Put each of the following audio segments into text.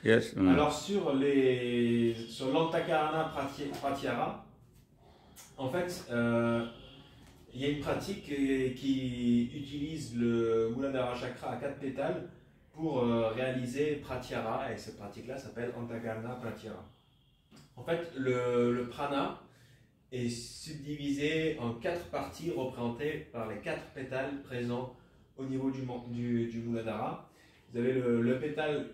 Yes. Alors sur l'Antakarana Pratyahara, en fait, il y a une pratique qui utilise le Muladhara Chakra à 4 pétales pour réaliser Pratyahara, et cette pratique-là s'appelle Antakarana Pratyahara. En fait, le prana est subdivisé en 4 parties représentées par les 4 pétales présents au niveau du Muladhara. Vous avez le pétale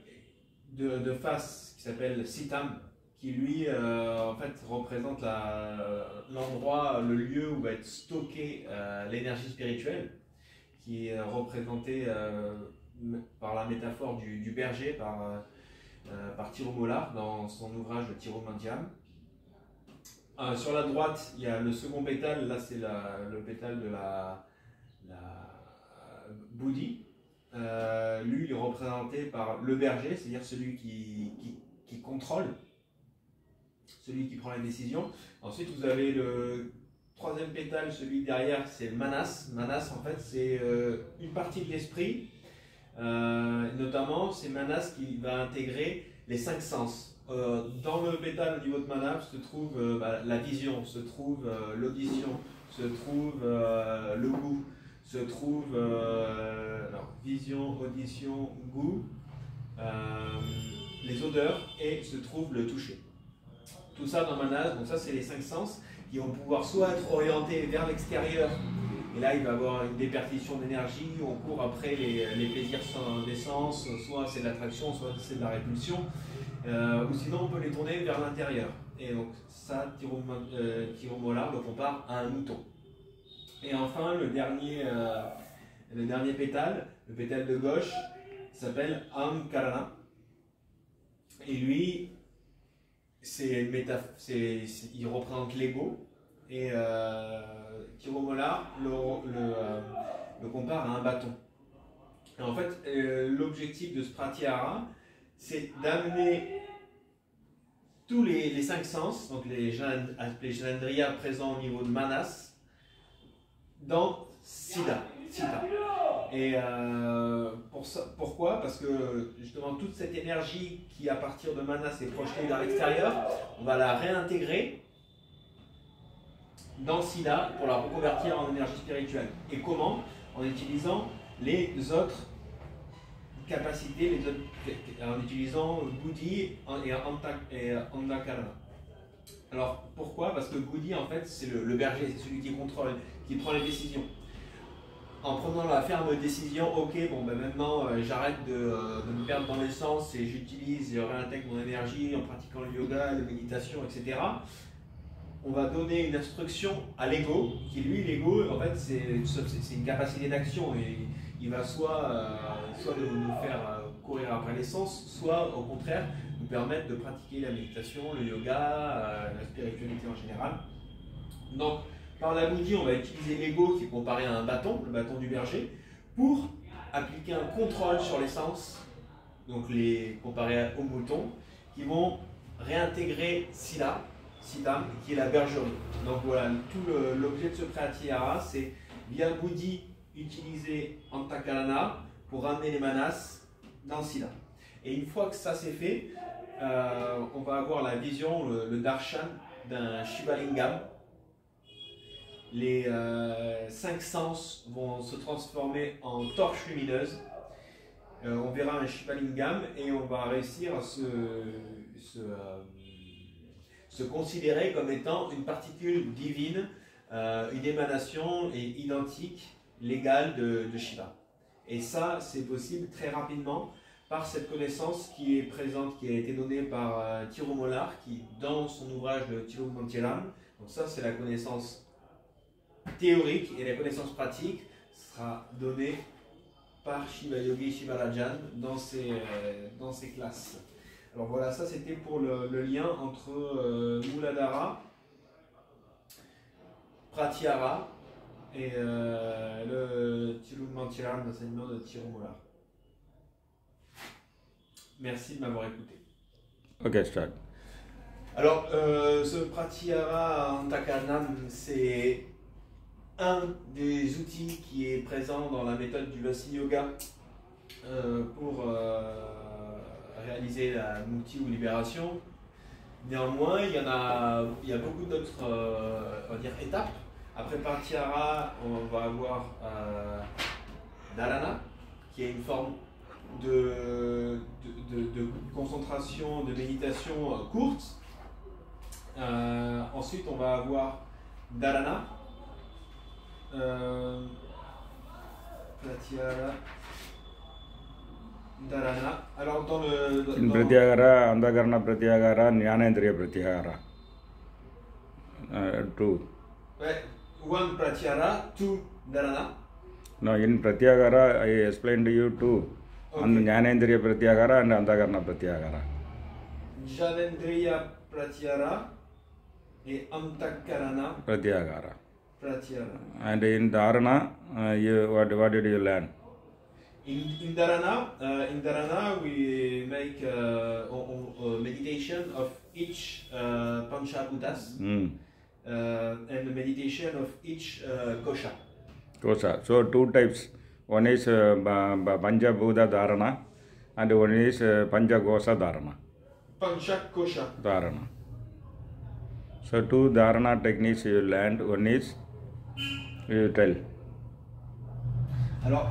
de face qui s'appelle Sitam, qui lui en fait représente l'endroit, le lieu où va être stocké l'énergie spirituelle, qui est représentée par la métaphore du berger, par Tirumala dans son ouvrage de Tirumandiyam. Sur la droite, il y a le second pétale, là c'est le pétale de la Bouddhi. Lui, il est représenté par le berger, c'est-à-dire celui qui contrôle, celui qui prend les décisions. Ensuite, vous avez le troisième pétale, celui derrière, c'est Manas. Manas, en fait, c'est une partie de l'esprit. Notamment, c'est Manas qui va intégrer les 5 sens. Dans le pétale au niveau de Manas se trouve la vision, se trouve l'audition, se trouve le goût, se trouve vision, audition, goût, les odeurs, et se trouve le toucher. Tout ça dans Manas, donc ça c'est les 5 sens qui vont pouvoir soit être orientés vers l'extérieur, et là il va y avoir une déperdition d'énergie, on court après les plaisirs des sens, soit c'est de l'attraction, soit c'est de la répulsion, ou sinon on peut les tourner vers l'intérieur. Et donc ça, Tirumala le compare à un mouton. Et enfin le dernier pétale, le pétale de gauche, s'appelle Ahamkarana. Et lui, il représente l'ego, et Tirumala le compare à un bâton. Et en fait, l'objectif de ce pratyahara, c'est d'amener tous les 5 sens, donc les Janandriya présents au niveau de Manas, dans Siddha. Et pourquoi? Parce que justement toute cette énergie qui à partir de Manas est projetée vers l'extérieur, on va la réintégrer dans Siddha pour la reconvertir en énergie spirituelle. Et comment? En utilisant les autres capacités, en utilisant Bouddhi et Antakarana. Alors pourquoi? Parce que Bouddhi en fait c'est le berger, c'est celui qui contrôle, qui prend les décisions. En prenant la ferme décision, ok, bon ben maintenant j'arrête de me perdre dans les sens et je réintègre mon énergie en pratiquant le yoga, la méditation, etc. On va donner une instruction à l'ego, qui lui, l'ego, en fait, c'est une capacité d'action. Et il va soit nous faire courir après les sens, soit au contraire nous permettre de pratiquer la méditation, le yoga, la spiritualité en général. Donc, par la Bouddhi, on va utiliser l'ego qui est comparé à un bâton, le bâton du berger, pour appliquer un contrôle sur les sens, donc comparé au mouton, qui vont réintégrer Siddham, qui est la bergerie. Donc voilà, tout l'objet de ce pratyahara, c'est via Bouddhi utiliser Antakarana pour ramener les manas dans Siddha. Et une fois que ça c'est fait, on va avoir la vision, le darshan d'un Shivalingam. Les 5 sens vont se transformer en torches lumineuses. On verra un Shivalingam et on va réussir à se considérer comme étant une particule divine, une émanation et identique, légale de Shiva. Et ça, c'est possible très rapidement par cette connaissance qui est présente, qui a été donnée par Tirumala, qui dans son ouvrage de Tirumandiyam. Donc ça, c'est la connaissance théorique, et la connaissance pratique sera donnée par Shiva Yogi Shivarajan dans ses classes. Alors voilà, ça c'était pour le lien entre Muladhara, Pratyahara et le Tirumandiyam, l'enseignement de Tirumala. Merci de m'avoir écouté. Ok, start. Alors, ce Pratyahara Antakarana, c'est un des outils qui est présent dans la méthode du Vasi Yoga pour réaliser la mukti ou libération. Néanmoins, il y a beaucoup d'autres on va dire, étapes. Après Pratyahara, on va avoir Dharana, qui est une forme de concentration, de méditation courte. Ensuite, on va avoir Dharana. Pratyahara. Dharana. Alors, dans le. Pratyahara, Antakarana Pratyahara, Jnanendriya Pratyahara. Two. Ouais, one Pratyahara, two Dharana. No, in Pratyahara, I explained to you two. Okay. And Jnanendriya Pratyahara and Antakarana Pratyahara. Jnanendriya Pratyahara et Antakarana Pratyahara. Pratyahara. And in Dharana, what did you learn? In Dharana, we make meditation of each Panchabhutas and the meditation of each kosha. Kosha. So two types. One is Panchabhuta Dharana and one is Panchakosha Dharana. Panchakosha Dharana. So two Dharana techniques you learned. One is, you tell. Alors,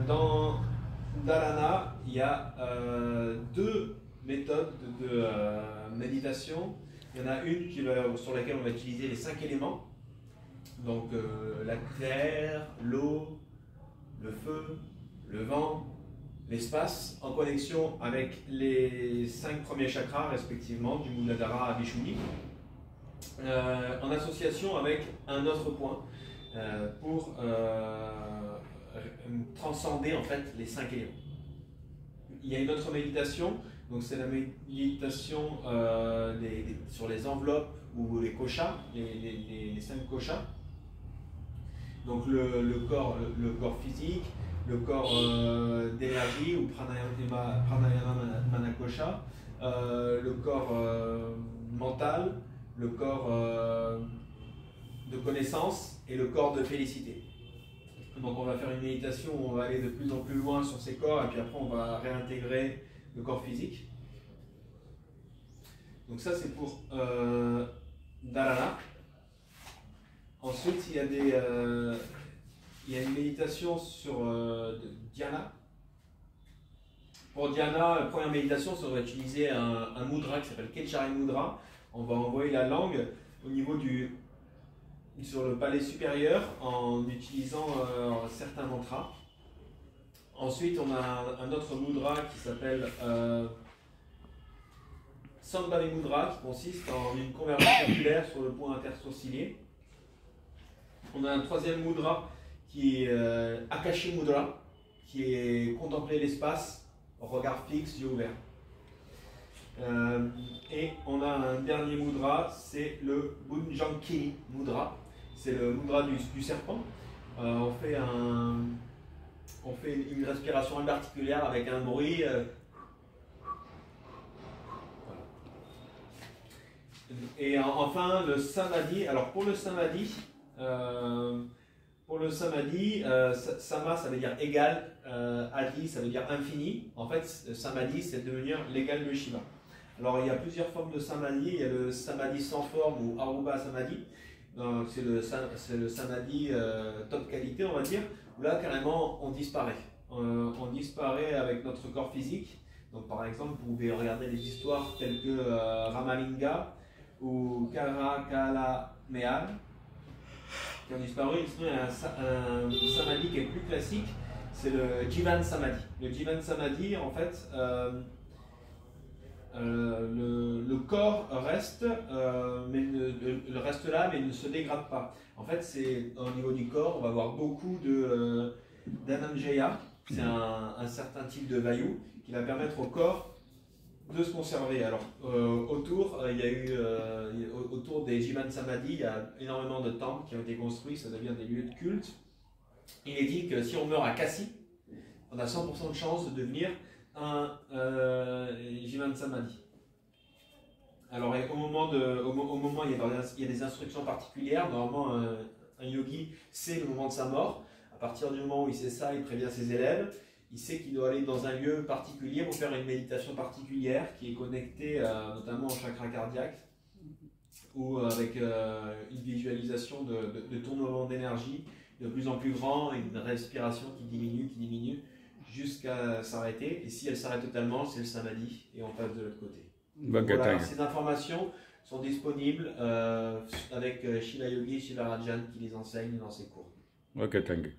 dans Dharana, il y a deux méthodes de méditation. Il y en a une sur laquelle on va utiliser les 5 éléments. Donc, la terre, l'eau, le feu, le vent, l'espace, en connexion avec les 5 premiers chakras, respectivement, du Muladhara à Vishuddhi, en association avec un autre point pour transcender en fait les 5 éléments. Il y a une autre méditation, donc c'est la méditation sur les enveloppes ou les koshas, les 5 koshas. Donc le corps physique, le corps d'énergie ou pranayama manakosha, le corps mental, le corps de connaissance et le corps de félicité. Donc on va faire une méditation où on va aller de plus en plus loin sur ces corps et puis après on va réintégrer le corps physique. Donc ça c'est pour Dharana. Ensuite il y a une méditation sur Dhyana. Pour Dhyana, la première méditation, on va utiliser un mudra qui s'appelle Kechari Mudra. On va envoyer la langue au niveau sur le palais supérieur en utilisant certains mantras. Ensuite, on a un autre mudra qui s'appelle Sambhava Mudra, qui consiste en une convergence circulaire sur le point intersourcilier. On a un troisième mudra qui est Akashi Mudra, qui est contempler l'espace, regard fixe, yeux ouverts. Et on a un dernier mudra, c'est le Bhunjankini Mudra. C'est le mudra du serpent. On fait une respiration particulière avec un bruit. Et enfin, le Samadhi. Alors pour le Samadhi, Sama ça veut dire égal, Adi ça veut dire infini. En fait, Samadhi c'est devenir l'égal de Shiva. Alors il y a plusieurs formes de Samadhi. Il y a le Samadhi sans forme ou Arupa Samadhi. C'est le Samadhi top qualité, on va dire, où là carrément on disparaît. On disparaît avec notre corps physique. Donc par exemple, vous pouvez regarder des histoires telles que Ramalinga ou Karakalameal qui ont disparu. Sinon, il y a un Samadhi qui est plus classique, c'est le Jivan Samadhi. Le Jivan Samadhi, en fait, le corps reste, reste là, mais ne se dégrade pas. En fait, c'est au niveau du corps, on va avoir beaucoup d'Ananjaya, c'est un certain type de vayu qui va permettre au corps de se conserver. Alors, autour des Jivan Samadhi, il y a énormément de temples qui ont été construits, ça devient des lieux de culte. Il est dit que si on meurt à Kassi, on a 100% de chance de devenir un Jivan Samadhi. Alors, au moment il y a des instructions particulières. Normalement, un yogi sait le moment de sa mort. À partir du moment où il sait ça, il prévient ses élèves. il sait qu'il doit aller dans un lieu particulier pour faire une méditation particulière qui est connectée notamment au chakra cardiaque ou avec une visualisation de tournoiement d'énergie de plus en plus grand, une respiration qui diminue jusqu'à s'arrêter. Et si elle s'arrête totalement, c'est le samadhi et on passe de l'autre côté. Okay, Voilà, thank you. ces informations sont disponibles avec Shiva Yogi, Shiva Rajan qui les enseigne dans ses cours. Okay, thank you.